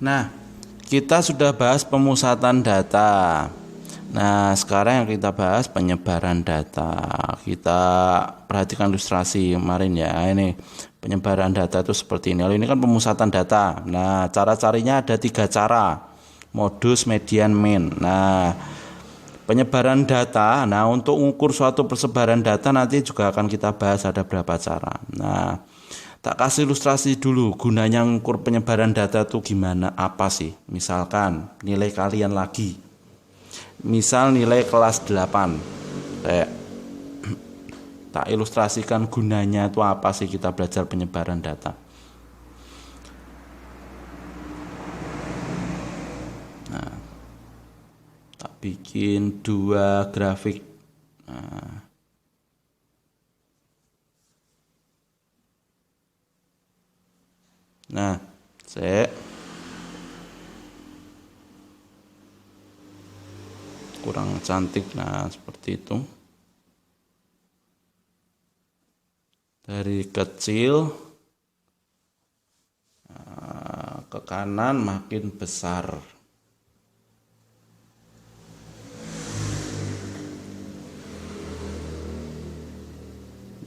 Nah, kita sudah bahas pemusatan data. Nah, sekarang yang kita bahas penyebaran data. Kita perhatikan ilustrasi kemarin ya. Ini penyebaran data itu seperti ini. Lalu ini kan pemusatan data. Nah, cara carinya ada 3 cara. Modus, median, mean. Nah, penyebaran data. Nah, untuk mengukur suatu persebaran data nanti juga akan kita bahas ada berapa cara. Nah, tak kasih ilustrasi dulu gunanya mengukur penyebaran data itu gimana, apa sih. Misalkan nilai kalian lagi. Misal nilai kelas 8. Tak ilustrasikan gunanya itu apa sih kita belajar penyebaran data. Nah, tak bikin 2 grafik. Nah, saya kurang cantik. Nah, seperti itu. Dari kecil ke kanan makin besar.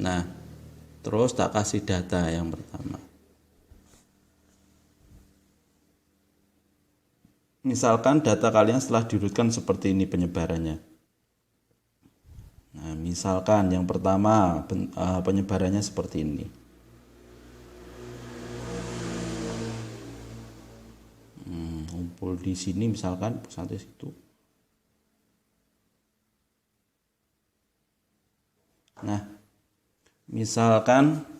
Nah, terus tak kasih data yang pertama. Misalkan data kalian setelah diurutkan seperti ini penyebarannya. Nah, misalkan yang pertama penyebarannya seperti ini. Kumpul di sini misalkan pusatnya situ. Nah, misalkan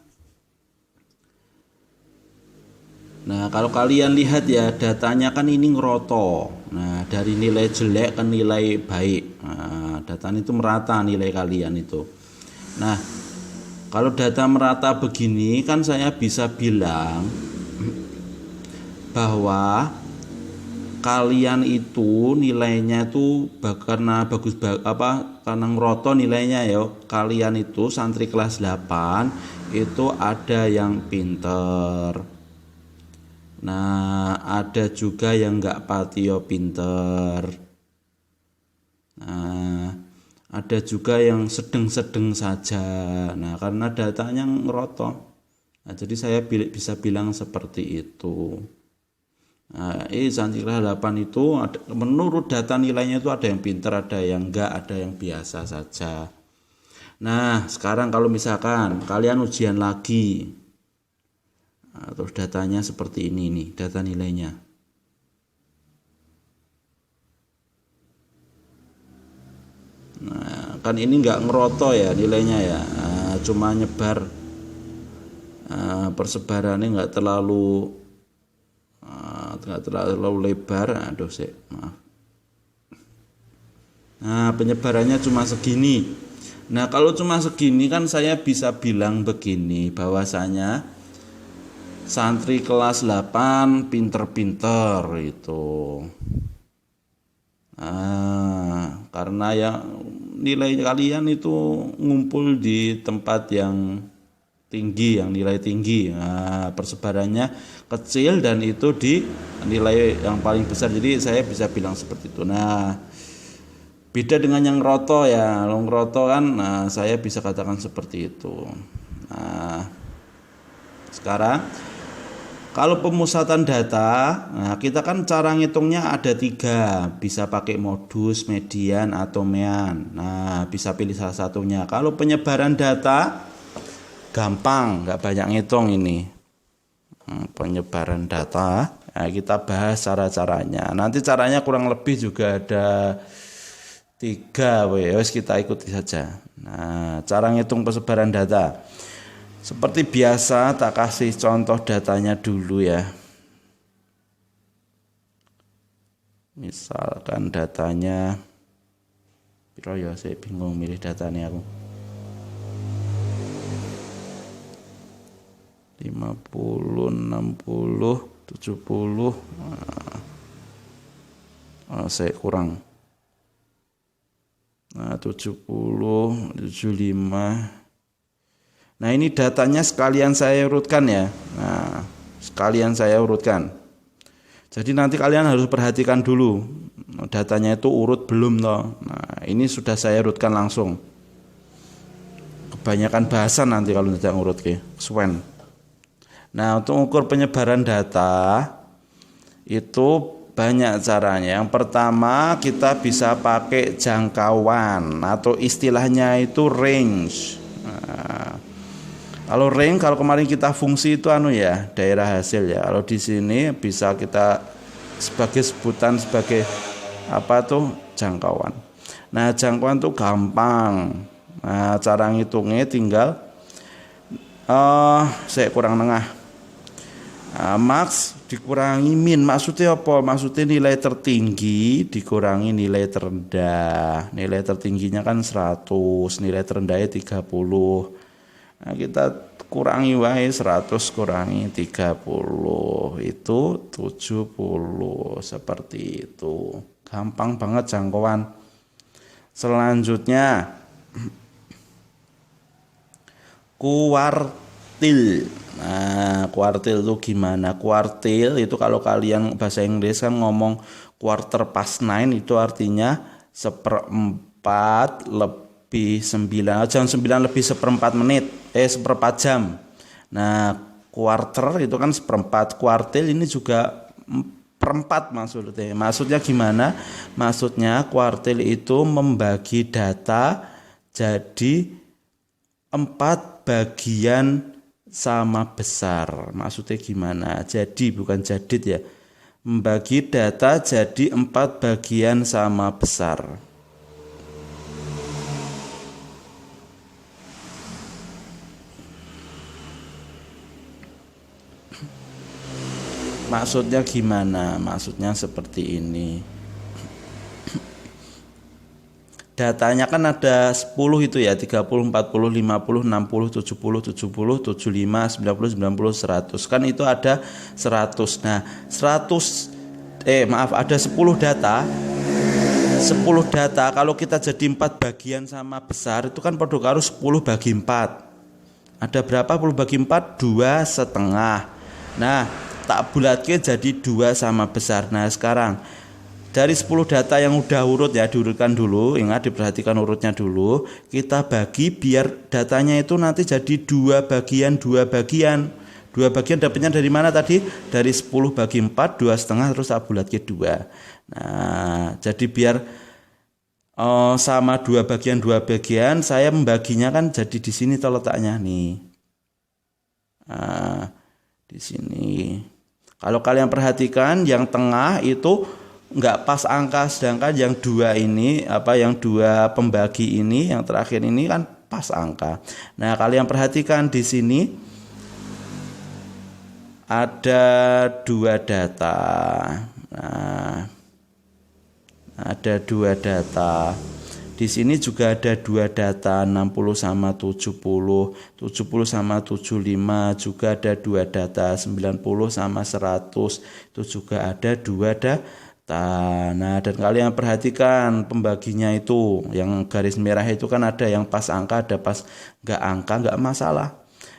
kalau kalian lihat ya datanya kan ini ngeroto. Nah, dari nilai jelek ke nilai baik. Nah, datanya itu merata nilai kalian itu. Nah, kalau data merata begini kan saya bisa bilang bahwa kalian itu nilainya itu karena bagus karena ngeroto nilainya ya. Kalian itu santri kelas 8 itu ada yang pinter. Nah, ada juga yang nggak patio pinter. Nah, ada juga yang sedang-sedang saja. Nah, karena datanya ngeroto. Nah, jadi saya bisa bilang seperti itu. Nah, santri kelas 8 itu menurut data nilainya itu ada yang pinter, ada yang enggak, ada yang biasa saja. Nah, sekarang kalau misalkan kalian ujian lagi. Nah, terus datanya seperti ini nih, data nilainya. Nah, kan ini nggak ngeroto ya nilainya ya. Nah, cuma nyebar. Persebarannya nggak terlalu lebar. Aduh sih, maaf. Nah, penyebarannya cuma segini. Nah, kalau cuma segini kan saya bisa bilang begini bahwasanya santri kelas 8 pinter-pinter itu. Nah, karena ya nilai kalian itu ngumpul di tempat yang tinggi, yang nilai tinggi. Nah, persebarannya kecil dan itu di nilai yang paling besar. Jadi saya bisa bilang seperti itu. Nah, beda dengan yang roto ya. Long roto kan saya bisa katakan seperti itu. Nah, sekarang kalau pemusatan data, nah kita kan cara ngitungnya ada 3, bisa pakai modus, median, atau mean. Nah, bisa pilih salah satunya. Kalau penyebaran data, gampang, nggak banyak ngitung ini. Penyebaran data, nah kita bahas cara-caranya. Nanti caranya kurang lebih juga ada 3, wes kita ikuti saja. Nah, cara ngitung persebaran data. Seperti biasa tak kasih contoh datanya dulu ya. Misalkan datanya, piro ya saya bingung milih datanya aku. 50, 60, 70. Saya kurang. Nah, 70, 75. Nah, ini datanya sekalian saya urutkan ya. Nah, sekalian saya urutkan. Jadi nanti kalian harus perhatikan dulu datanya itu urut belum toh. Nah, ini sudah saya urutkan langsung. Kebanyakan bahasan nanti kalau tidak urut ke Swen. Nah, untuk ukur penyebaran data itu banyak caranya. Yang pertama kita bisa pakai jangkauan atau istilahnya itu range. Nah, kalau range, kalau kemarin kita fungsi itu daerah hasil ya. Kalau di sini bisa kita sebagai sebutan sebagai apa tuh jangkauan. Nah, jangkauan tuh gampang. Nah, cara ngitungnya tinggal saya kurang tengah. Max dikurangi min, maksudnya apa? Maksudnya nilai tertinggi dikurangi nilai terendah. Nilai tertingginya kan 100, nilai terendahnya 30. Nah, kita kurangi wae 100 kurangi 30 itu 70, seperti itu. Gampang banget jangkauan. Selanjutnya kuartil. Nah, kuartil itu gimana? Kuartil itu kalau kalian bahasa Inggris kan ngomong quarter past 9, itu artinya 1/4 lebih 9, jam 9 lebih 1/4 menit, 1/4 jam. Nah, quarter itu kan 1/4, kuartil ini juga 1/4 maksudnya. Maksudnya gimana? Maksudnya kuartil itu membagi data jadi 4 bagian sama besar. Maksudnya gimana? Jadi bukan jadid ya. Membagi data jadi 4 bagian sama besar. Maksudnya gimana? Maksudnya seperti ini. Datanya kan ada 10 itu ya, 30, 40, 50, 60, 70, 70, 75, 90, 90, 100. Kan itu ada 100. Nah, ada 10 data. 10 data kalau kita jadi 4 bagian sama besar itu kan pada karo 10 bagi 4. Ada berapa 10 bagi 4? 2,5. Nah, tak bulatke jadi 2 sama besar. Nah, sekarang dari 10 data yang udah urut ya, diurutkan dulu, ingat diperhatikan urutnya dulu, kita bagi biar datanya itu nanti jadi 2 bagian. 2 bagian dapatnya dari mana tadi? Dari 10 bagi 4, 2,5 terus tak bulat ke 2. Nah, jadi biar sama 2 bagian, saya membaginya kan jadi di sini toh letaknya nih. Nah, di sini. Kalau kalian perhatikan yang tengah itu enggak pas angka, sedangkan yang 2 ini yang 2 pembagi ini yang terakhir ini kan pas angka. Nah, kalian perhatikan di sini ada 2 data. Nah, ada 2 data. Di sini juga ada 2 data, 60 sama 70, 70 sama 75, juga ada 2 data, 90 sama 100, itu juga ada 2 data. Nah, dan kalian perhatikan pembaginya itu, yang garis merah itu kan ada yang pas angka, ada pas enggak angka, enggak masalah.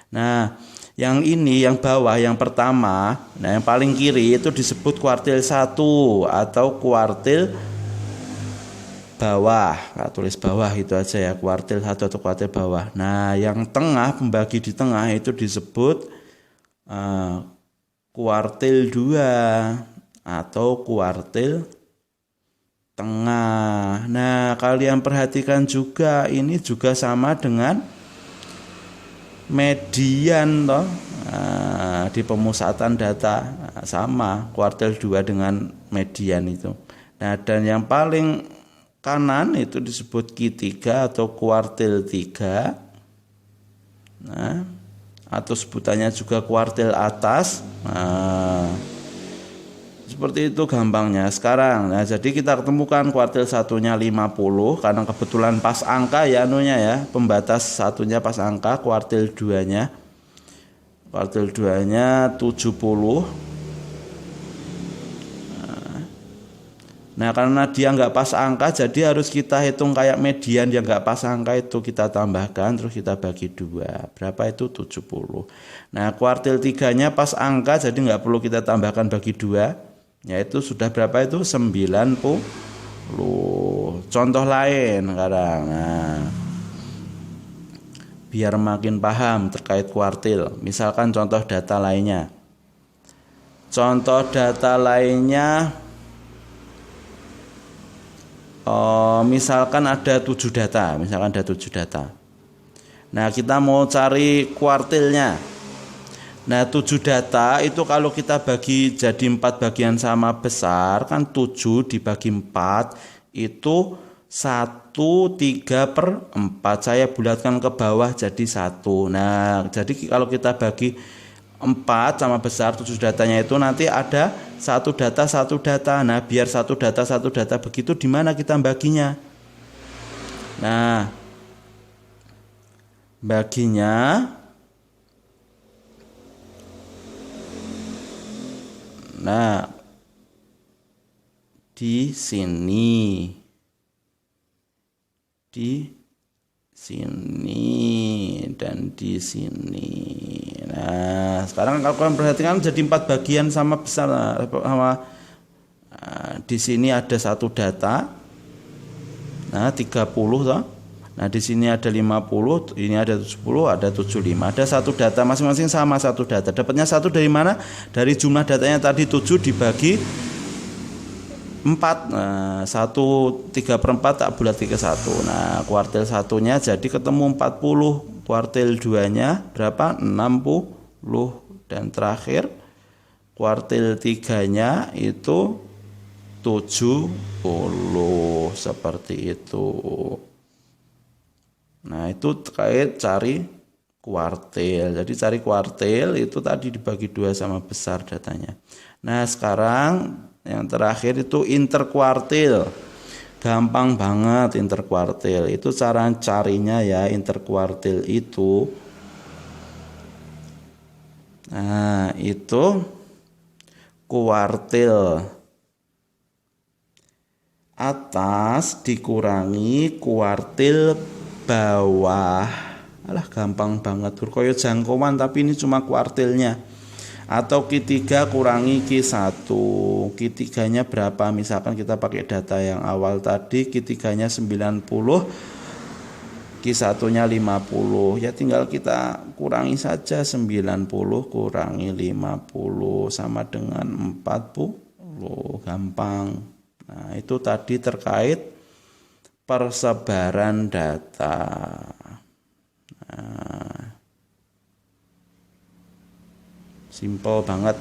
Nah, yang ini yang bawah, yang pertama, nah yang paling kiri itu disebut kuartil 1 atau kuartil bawah. Nah, tulis bawah itu aja ya, kuartil 1 atau kuartil bawah. Nah, yang tengah, pembagi di tengah itu disebut kuartil 2 atau kuartil tengah. Nah, kalian perhatikan juga ini juga sama dengan median toh. Nah, di pemusatan data sama kuartil 2 dengan median itu. Nah, dan yang paling kanan itu disebut Q3 atau kuartil 3. Nah, atau sebutannya juga kuartil atas. Nah, seperti itu gampangnya sekarang. Nah, jadi kita ketemukan kuartil 1-nya 50 karena kebetulan pas angka ya pembatas 1-nya pas angka. Kuartil 2-nya 70. Nah, karena dia nggak pas angka, jadi harus kita hitung kayak median yang nggak pas angka itu kita tambahkan terus kita bagi 2. Berapa itu? 70. Nah, kuartil 3-nya pas angka, jadi nggak perlu kita tambahkan bagi 2. Yaitu sudah berapa itu? 90. Contoh lain sekarang. Nah, biar makin paham terkait kuartil. Misalkan contoh data lainnya. Contoh data lainnya, misalkan ada 7 data. Nah, kita mau cari kuartilnya. Nah, 7 data itu kalau kita bagi jadi 4 bagian sama besar, kan 7 dibagi 4 itu 1/3/4. Saya bulatkan ke bawah jadi 1. Nah, jadi kalau kita bagi 4 sama besar 7 datanya itu nanti ada satu data. Nah, biar satu data begitu, di mana kita baginya? Nah, baginya di sini. Dan di sini. Nah, sekarang kalau kalian perhatikan jadi 4 bagian sama besar. Di sini ada satu data. Nah, 30 toh. Nah, di sini ada 50, ini ada 70, ada 75. Ada satu data, masing-masing sama satu data. Dapatnya satu dari mana? Dari jumlah datanya tadi 7 dibagi 4. Nah, 1/3/4 tak bulat ke 1. Nah, kuartil satunya jadi ketemu 40. Kuartil 2-nya berapa? 60. Dan terakhir kuartil 3-nya itu 70. Seperti itu. Nah, itu terkait cari kuartil. Jadi cari kuartil itu tadi dibagi 2 sama besar datanya. Nah, sekarang yang terakhir itu interkuartil. Gampang banget interkuartil. Itu cara carinya ya, interkuartil itu. Nah, itu kuartil atas dikurangi kuartil bawah. Alah, gampang banget. Koyo jangkauan tapi ini cuma kuartilnya. Atau Q3 kurangi Q1. Q3-nya berapa? Misalkan kita pakai data yang awal tadi, Q3-nya 90, Q1-nya 50. Ya tinggal kita kurangi saja. 90 kurangi 50 sama dengan 40. Gampang. Nah, itu tadi terkait persebaran data. Nah, simple banget.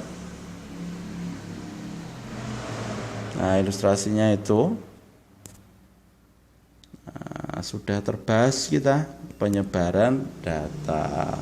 Nah, ilustrasinya itu sudah terbahas kita penyebaran data.